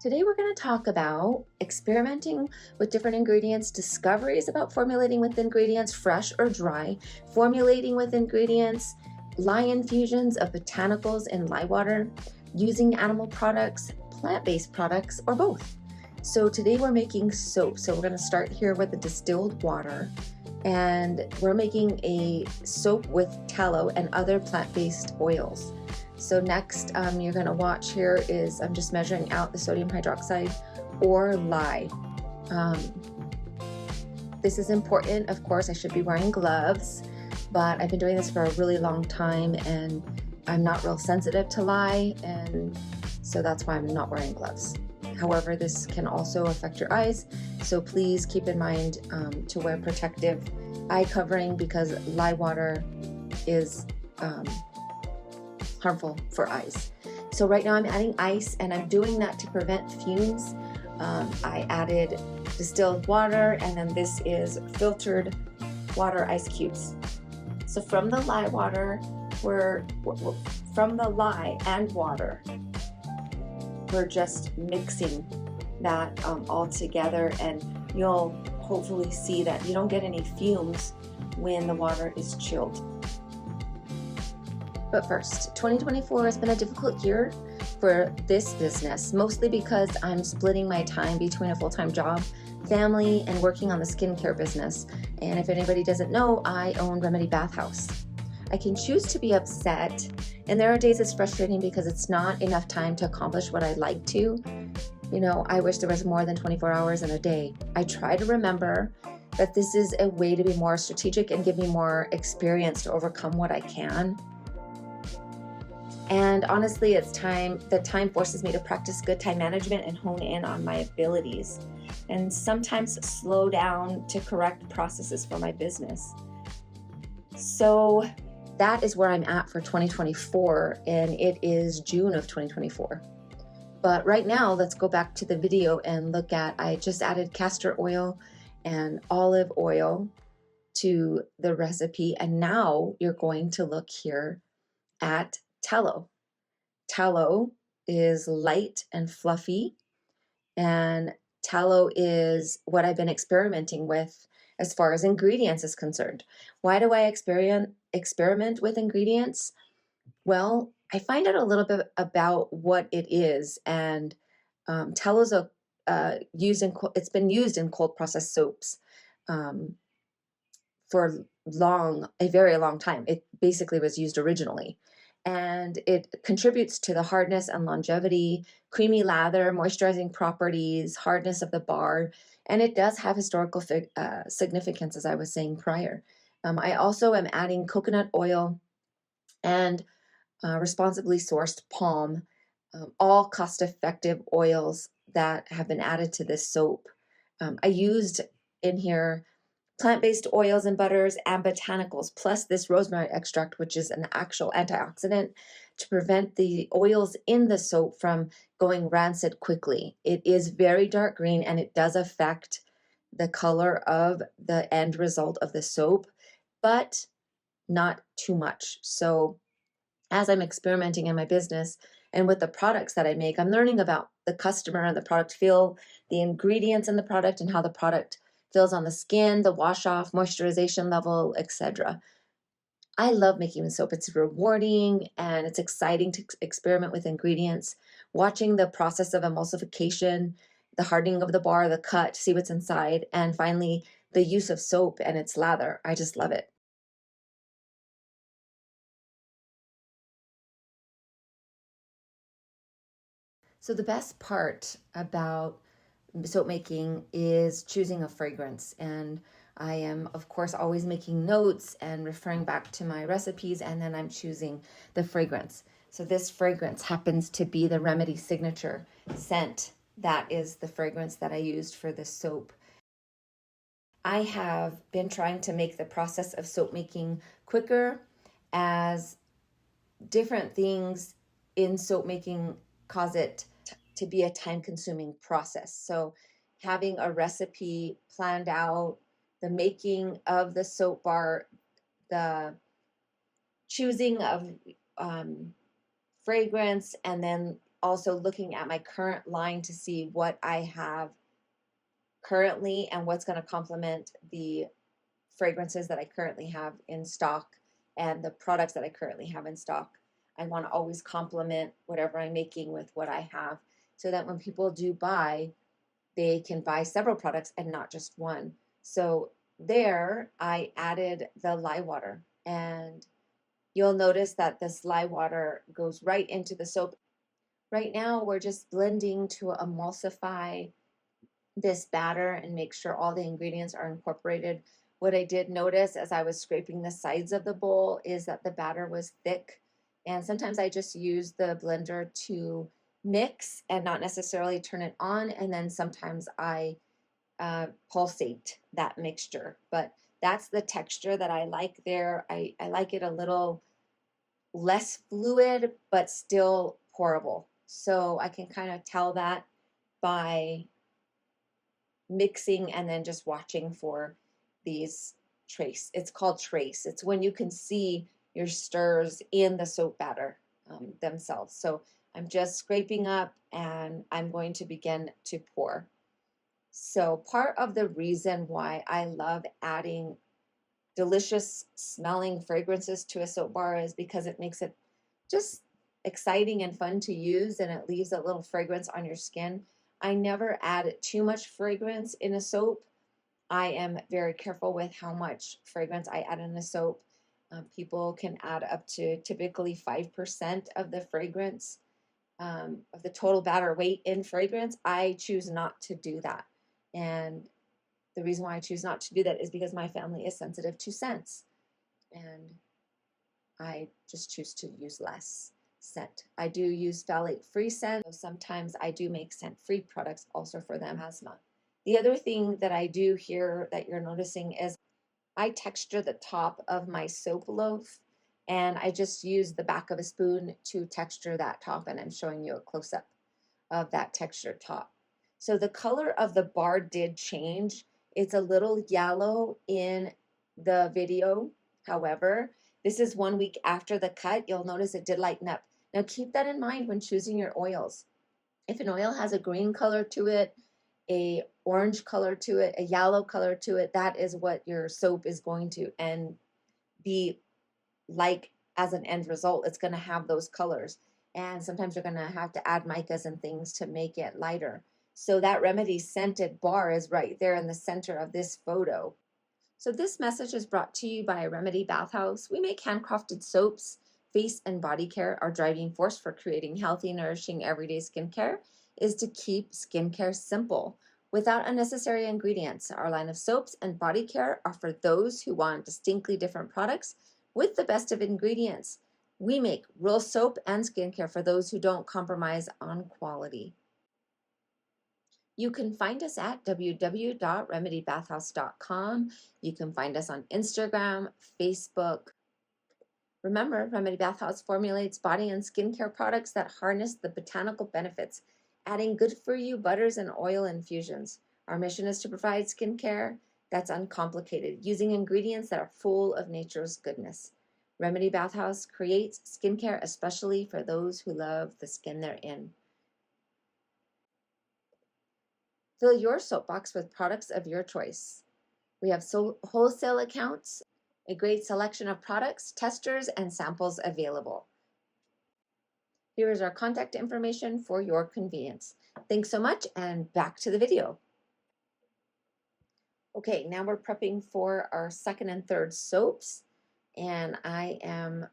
Today we're going to talk about experimenting with different ingredients, discoveries about formulating with ingredients, fresh or dry, formulating with ingredients, lye infusions of botanicals in lye water, using animal products, plant-based products, or both. So today we're making soap. So we're going to start here with the distilled water, and we're making a soap with tallow and other plant-based oils. So next, you're going to watch here is I'm just measuring out the sodium hydroxide or lye. This is important. Of course, I should be wearing gloves, but I've been doing this for a really long time and I'm not real sensitive to lye, and so that's why I'm not wearing gloves. However, this can also affect your eyes, so please keep in mind to wear protective eye covering because lye water is harmful for eyes. So right now I'm adding ice, and I'm doing that to prevent fumes. I added distilled water, and then this is filtered water ice cubes. So from the lye water, from the lye and water, we're just mixing that all together, and you'll hopefully see that you don't get any fumes when the water is chilled. But first, 2024 has been a difficult year for this business, mostly because I'm splitting my time between a full-time job, family, and working on the skincare business. And if anybody doesn't know, I own Remedy Bathhouse. I can choose to be upset, and there are days it's frustrating because it's not enough time to accomplish what I'd like to. You know, I wish there was more than 24 hours in a day. I try to remember that this is a way to be more strategic and give me more experience to overcome what I can. And honestly, the time forces me to practice good time management and hone in on my abilities, and sometimes slow down to correct processes for my business. So that is where I'm at for 2024, and it is June of 2024. But right now, let's go back to the video and look at, I just added castor oil and olive oil to the recipe, and now you're going to look here at tallow. Tallow is light and fluffy, and tallow is what I've been experimenting with as far as ingredients is concerned. Why do I experiment with ingredients? Well, I find out a little bit about what it is, and tallow is it's been used in cold processed soaps for a very long time. It basically was used originally, and it contributes to the hardness and longevity, creamy lather, moisturizing properties, hardness of the bar, and it does have historical significance, as I was saying prior. I also am adding coconut oil and responsibly sourced palm, all cost-effective oils that have been added to this soap. I used in here plant-based oils and butters and botanicals, plus this rosemary extract, which is an actual antioxidant to prevent the oils in the soap from going rancid quickly. It is very dark green, and it does affect the color of the end result of the soap, but not too much. So as I'm experimenting in my business and with the products that I make, I'm learning about the customer and the product feel, the ingredients in the product, and how the product feels on the skin, the wash off, moisturization level, etc. I love making soap. It's rewarding and it's exciting to experiment with ingredients, watching the process of emulsification, the hardening of the bar, the cut, see what's inside, and finally the use of soap and its lather. I just love it. So the best part about soap making is choosing a fragrance, and I am of course always making notes and referring back to my recipes, and then I'm choosing the fragrance. So this fragrance happens to be the Remedy signature scent. That is the fragrance that I used for this soap. I have been trying to make the process of soap making quicker, as different things in soap making cause it to be a time-consuming process. So having a recipe planned out, the making of the soap bar, the choosing of fragrance, and then also looking at my current line to see what I have currently and what's going to complement the fragrances that I currently have in stock and the products that I currently have in stock. I want to always complement whatever I'm making with what I have so that when people do buy, they can buy several products and not just one. So there I added the lye water, and you'll notice that this lye water goes right into the soap. Right now we're just blending to emulsify this batter and make sure all the ingredients are incorporated. What I did notice as I was scraping the sides of the bowl is that the batter was thick, and sometimes I just use the blender to mix and not necessarily turn it on, and then sometimes I pulsate that mixture. But that's the texture that I like there. I like it a little less fluid but still pourable, so I can kind of tell that by mixing and then just watching for these trace. It's called trace. It's when you can see your stirs in the soap batter themselves. So I'm just scraping up and I'm going to begin to pour. So part of the reason why I love adding delicious smelling fragrances to a soap bar is because it makes it just exciting and fun to use, and it leaves a little fragrance on your skin. I never add too much fragrance in a soap. I am very careful with how much fragrance I add in a soap. People can add up to typically 5% of the fragrance, of the total batter weight in fragrance. I choose not to do that. And the reason why I choose not to do that is because my family is sensitive to scents, and I just choose to use less scent. I do use phthalate-free scent. Sometimes I do make scent-free products also for them asthma. The other thing that I do here that you're noticing is I texture the top of my soap loaf, and I just use the back of a spoon to texture that top, and I'm showing you a close-up of that textured top. So the color of the bar did change. It's a little yellow in the video. However, this is 1 week after the cut. You'll notice it did lighten up. Now keep that in mind when choosing your oils. If an oil has a green color to it, a orange color to it, a yellow color to it, that is what your soap is going to and be like as an end result. It's going to have those colors. And sometimes you're going to have to add micas and things to make it lighter. So that Remedy scented bar is right there in the center of this photo. So this message is brought to you by Remedy Bathhouse. We make handcrafted soaps. Face and body care. Our driving force for creating healthy, nourishing, everyday skincare is to keep skincare simple without unnecessary ingredients. Our line of soaps and body care are for those who want distinctly different products with the best of ingredients. We make real soap and skincare for those who don't compromise on quality. You can find us at www.remedybathhouse.com. You can find us on Instagram, Facebook. Remember, Remedy Bathhouse formulates body and skincare products that harness the botanical benefits, adding good-for-you butters and oil infusions. Our mission is to provide skincare that's uncomplicated, using ingredients that are full of nature's goodness. Remedy Bathhouse creates skincare especially for those who love the skin they're in. Fill your soapbox with products of your choice. We have wholesale accounts, a great selection of products, testers, and samples available. Here is our contact information for your convenience. Thanks so much, and back to the video. Okay, now we're prepping for our second and third soaps, and I am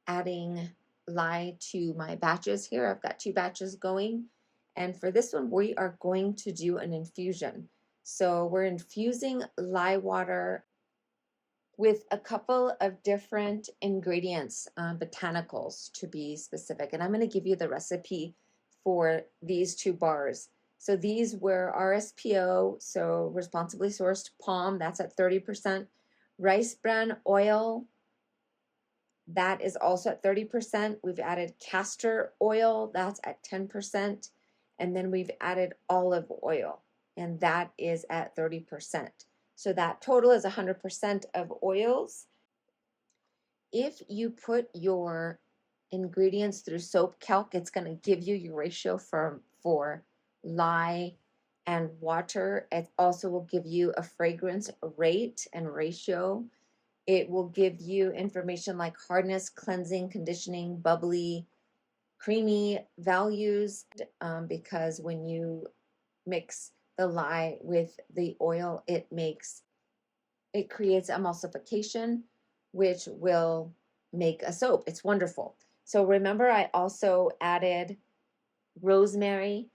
adding lye to my batches here. I've got 2 batches going, and for this one we are going to do an infusion. So we're infusing lye water with a couple of different ingredients, botanicals to be specific, and I'm going to give you the recipe for these 2 bars. So these were RSPO, so responsibly sourced palm, that's at 30%. Rice bran oil, that is also at 30%. We've added castor oil, that's at 10%. And then we've added olive oil, and that is at 30%. So that total is 100% of oils. If you put your ingredients through soap calc, it's going to give you your ratio for lye and water. It also will give you a fragrance rate and ratio. It will give you information like hardness, cleansing, conditioning, bubbly, creamy values, because when you mix the lye with the oil, it creates emulsification, which will make a soap. It's wonderful. So remember, I also added rosemary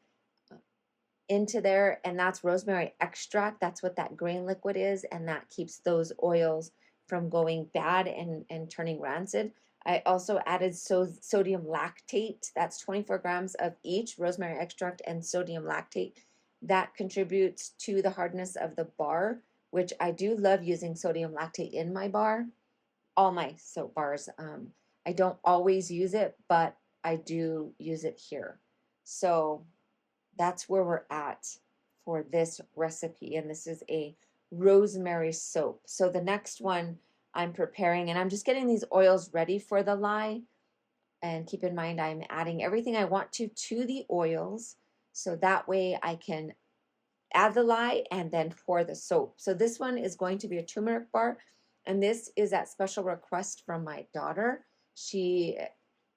into there, and that's rosemary extract. That's what that green liquid is, and that keeps those oils from going bad and turning rancid. I also added sodium lactate. That's 24 grams of each, rosemary extract and sodium lactate. That contributes to the hardness of the bar, which I do love using sodium lactate in my bar, all my soap bars. I don't always use it, but I do use it here. So that's where we're at for this recipe. And this is a rosemary soap. So the next one I'm preparing, and I'm just getting these oils ready for the lye. And keep in mind, I'm adding everything I want to the oils. So that way I can add the lye and then pour the soap. So this one is going to be a turmeric bar. And this is at special request from my daughter. She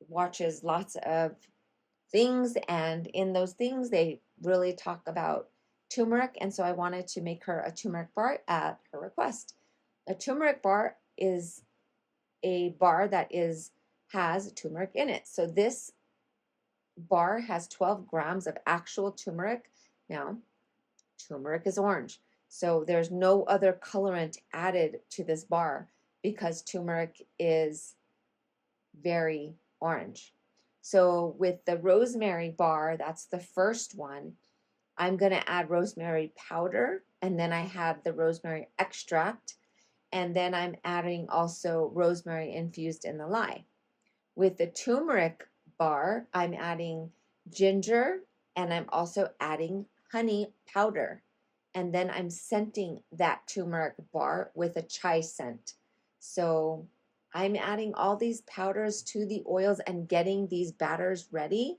watches lots of things, and in those things they really talk about turmeric, and so I wanted to make her a turmeric bar at her request. A turmeric bar is a bar that has turmeric in it. So this bar has 12 grams of actual turmeric. Now, turmeric is orange, so there's no other colorant added to this bar because turmeric is very orange. So with the rosemary bar, that's the first one, I'm going to add rosemary powder, and then I have the rosemary extract, and then I'm adding also rosemary infused in the lye. With the turmeric bar, I'm adding ginger, and I'm also adding honey powder. And then I'm scenting that turmeric bar with a chai scent. So I'm adding all these powders to the oils and getting these batters ready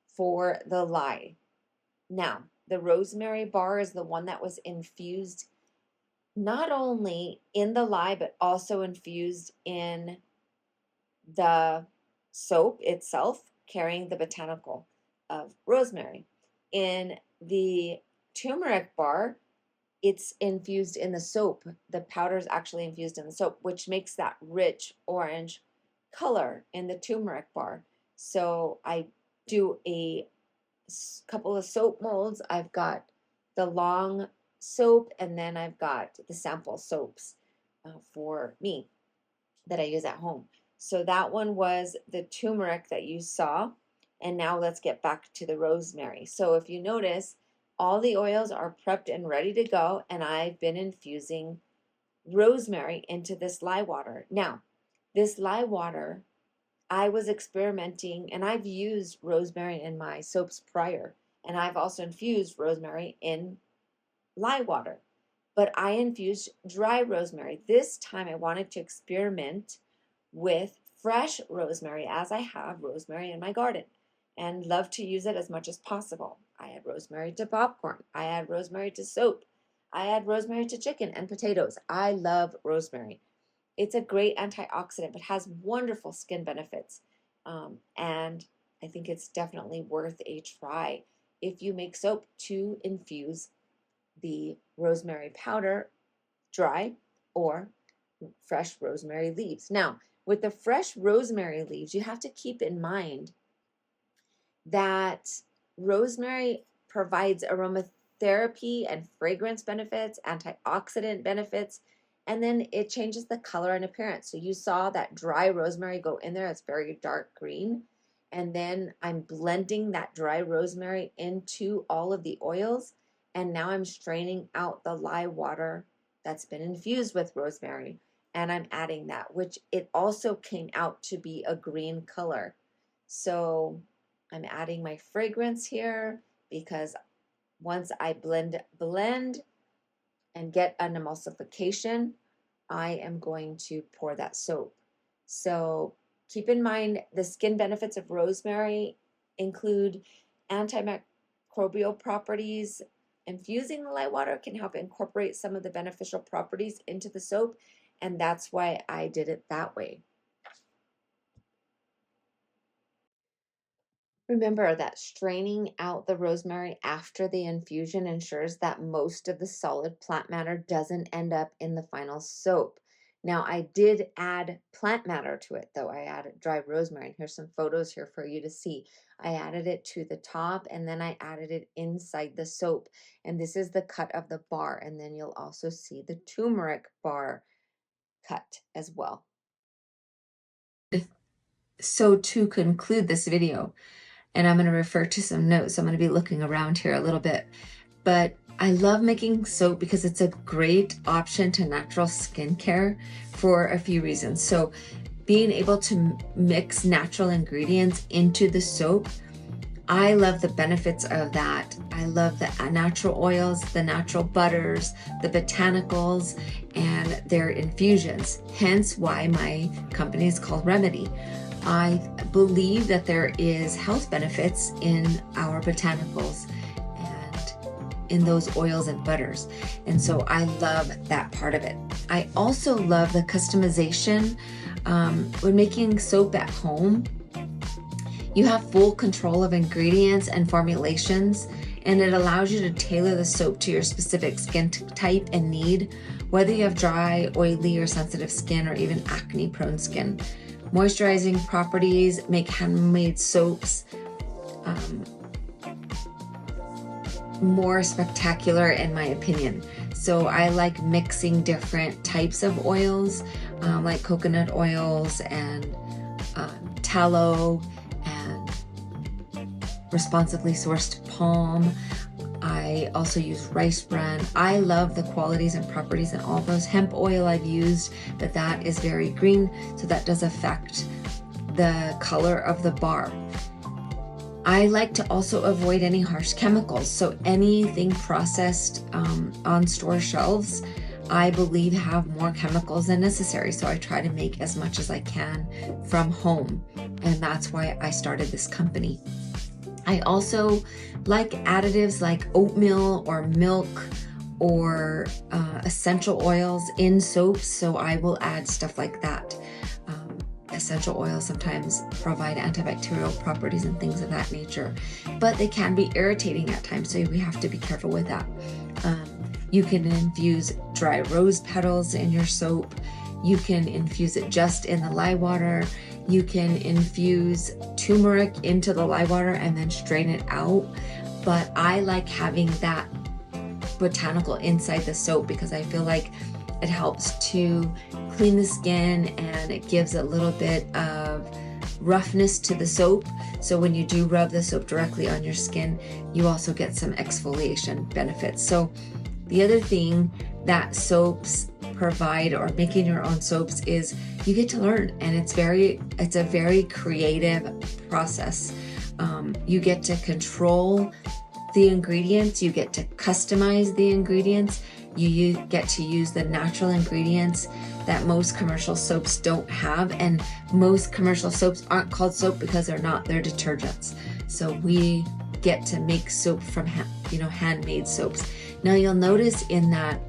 for the lye. Now, the rosemary bar is the one that was infused not only in the lye, but also infused in the soap itself, carrying the botanical of rosemary. In the turmeric bar, it's infused in the soap. The powder is actually infused in the soap, which makes that rich orange color in the turmeric bar. So I do a couple of soap molds. I've got the long soap, and then I've got the sample soaps for me that I use at home. So that one was the turmeric that you saw. And now let's get back to the rosemary. So if you notice, all the oils are prepped and ready to go, and I've been infusing rosemary into this lye water. Now, this lye water, I was experimenting, and I've used rosemary in my soaps prior, and I've also infused rosemary in lye water, but I infused dry rosemary. This time I wanted to experiment with fresh rosemary, as I have rosemary in my garden and love to use it as much as possible. I add rosemary to popcorn. I add rosemary to soap. I add rosemary to chicken and potatoes. I love rosemary. It's a great antioxidant, but has wonderful skin benefits. And I think it's definitely worth a try if you make soap to infuse the rosemary powder dry or fresh rosemary leaves. Now, with the fresh rosemary leaves, you have to keep in mind that rosemary provides aromatherapy and fragrance benefits, antioxidant benefits, and then it changes the color and appearance. So you saw that dry rosemary go in there, it's very dark green. And then I'm blending that dry rosemary into all of the oils. And now I'm straining out the lye water that's been infused with rosemary. And I'm adding that, which it also came out to be a green color. So I'm adding my fragrance here because once I blend and get an emulsification, I am going to pour that soap. So Keep in mind the skin benefits of rosemary include antimicrobial properties. Infusing the light water can help incorporate some of the beneficial properties into the soap, and that's why I did it that way. Remember that straining out the rosemary after the infusion ensures that most of the solid plant matter doesn't end up in the final soap. Now, I did add plant matter to it, though. I added dried rosemary, and here's some photos here for you to see. I added it to the top, and then I added it inside the soap. And this is the cut of the bar, and then you'll also see the turmeric bar cut as well. So to conclude this video, and I'm going to refer to some notes. I'm going to be looking around here a little bit, but I love making soap because it's a great option to natural skincare for a few reasons. So being able to mix natural ingredients into the soap, I love the benefits of that. I love the natural oils, the natural butters, the botanicals, and their infusions, hence why my company is called Remedy. I believe that there is health benefits in our botanicals and in those oils and butters. And so I love that part of it. I also love the customization. When making soap at home, you have full control of ingredients and formulations, and it allows you to tailor the soap to your specific skin type and need, whether you have dry, oily, or sensitive skin, or even acne-prone skin. Moisturizing properties make handmade soaps more spectacular, in my opinion. So I like mixing different types of oils, like coconut oils and tallow and responsibly sourced palm. I also use rice bran. I love the qualities and properties in all those. Hemp oil I've used, but that is very green, so that does affect the color of the bar. I like to also avoid any harsh chemicals, so anything processed on store shelves, I believe have more chemicals than necessary, so I try to make as much as I can from home, and that's why I started this company. I also like additives like oatmeal or milk or essential oils in soaps, so I will add stuff like that. Essential oils sometimes provide antibacterial properties and things of that nature, but they can be irritating at times, so we have to be careful with that. You can infuse dry rose petals in your soap. You can infuse it just in the lye water. You can infuse turmeric into the lye water and then strain it out. But I like having that botanical inside the soap because I feel like it helps to clean the skin and it gives a little bit of roughness to the soap. So when you do rub the soap directly on your skin, you also get some exfoliation benefits. So the other thing that soaps provide, or making your own soaps, is you get to learn, and it's a very creative process. You get to control the ingredients, you get to customize the ingredients, you get to use the natural ingredients that most commercial soaps don't have, and most commercial soaps aren't called soap because they're not, they're detergents. So we get to make soap from handmade soaps. Now you'll notice in that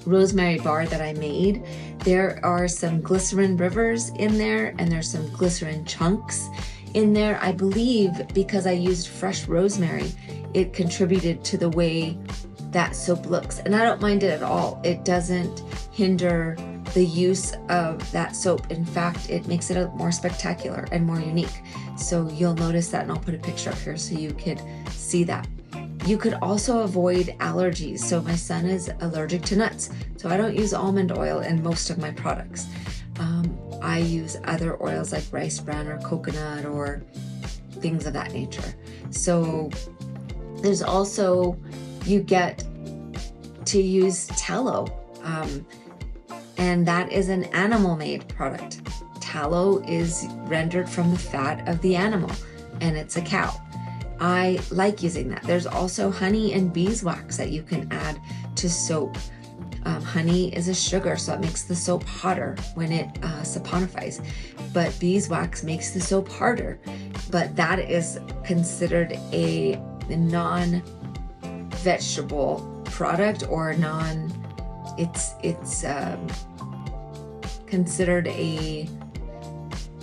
rosemary bar that I made, there are some glycerin rivers in there, and there's some glycerin chunks in there. I believe because I used fresh rosemary, it contributed to the way that soap looks, and I don't mind it at all. It doesn't hinder the use of that soap. In fact, it makes it more spectacular and more unique. So you'll notice that, and I'll put a picture up here so you could see that. You could also avoid allergies. So my son is allergic to nuts, so I don't use almond oil in most of my products. I use other oils like rice bran or coconut or things of that nature. So there's also, you get to use tallow, and that is an animal-made product. Tallow is rendered from the fat of the animal, and it's a cow. I like using that. There's also honey and beeswax that you can add to soap. Honey is a sugar, so it makes the soap hotter when it saponifies. But beeswax makes the soap harder. But that is considered a non-vegetable product, or it's considered a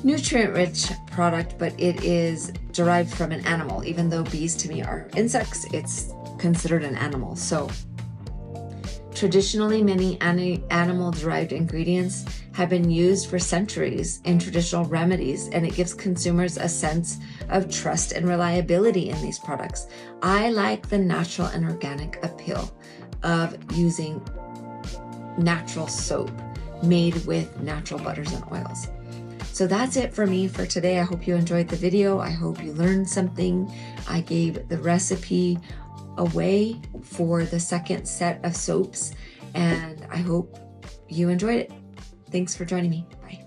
nutrient-rich product, but it is derived from an animal. Even though bees to me are insects, it's considered an animal. So traditionally, many animal-derived ingredients have been used for centuries in traditional remedies, and it gives consumers a sense of trust and reliability in these products. I like the natural and organic appeal of using natural soap made with natural butters and oils. So that's it for me for today. I hope you enjoyed the video. I hope you learned something. I gave the recipe away for the second set of soaps, and I hope you enjoyed it. Thanks for joining me. Bye.